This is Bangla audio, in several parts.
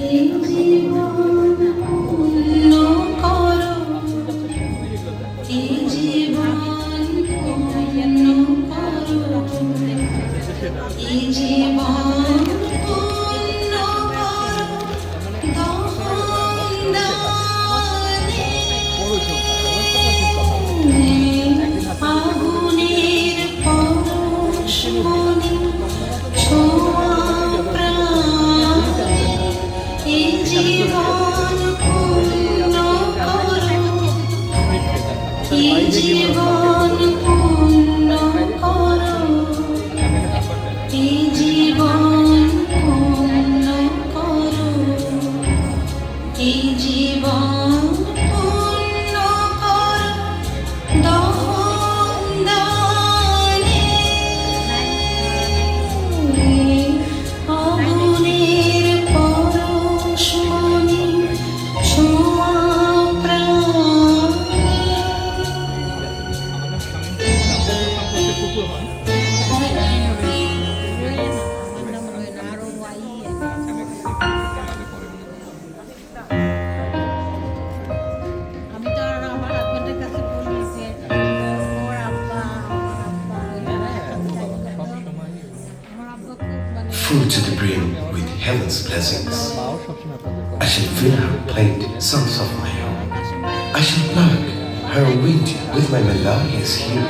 এই জীবন পূর্ণ করো, এই জীবন পূর্ণ করো, এই জীবন পূর্ণ করো, দহন দানে আগুনের পরশমণি ছোঁয়া প্রাণে, এই জীবন পূর্ণ করো, এই জীবন পূর্ণ করো, এই জীবন পূর্ণ করো, এই জীবন পূর্ণ করো, দহন দানে আগুনের পরশমণি ছোঁয়া প্রাণে। আমি তো আর আমার হাজবেন্ডের কাছে বলি যে ওর আব্বা আমার আব্বা খুব মানে Full to the brim with heaven's blessings. I shall fill her plate songs of my own. I shall plug her wind with my melodious hue,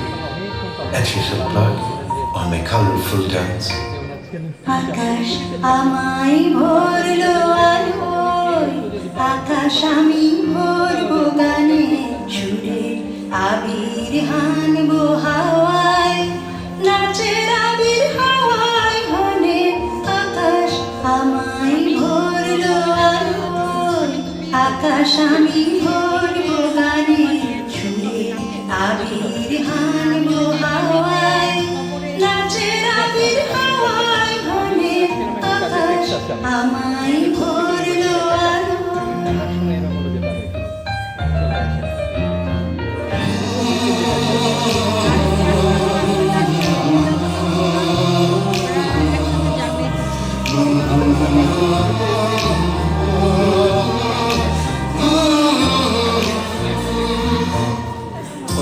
and she shall plug on my colorful dance. আকাশ আমায় ভরলো আলোয়, আকাশ আমি ভরবো গানে, সুরে আবির হানবো হাওয়ায়, নাচের আবির হাওয়ায় হনে। আকাশ আমায় ভরলো আলোয়, আকাশ আমি ভরবো গানে, সুরে আবির হানবো হাওয়ায়, নাচের আবির হাওয়ায় হনে। আকাশ আমায় ভরলো আলোয়।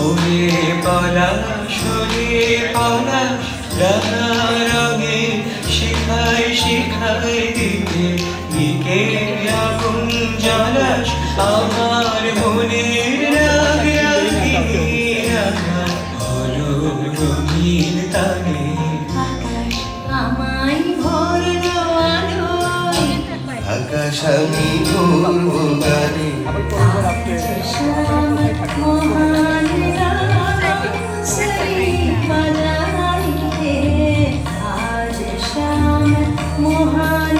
ওরে পলাশ ওরে পলাশ রাঙা রঙে শিখায় শিখায় দিতে দিকে আগুন জ্বালাস আমার মনের রাগ রাগিনী রাখা হলো রঙিন তানে। আকাশ আমায় ভরলো আলোয়, আকাশ আমি ভরবো গানে, শ্যাম মহান রাজশ্রী বাজাইতে, আজ শ্যাম মহান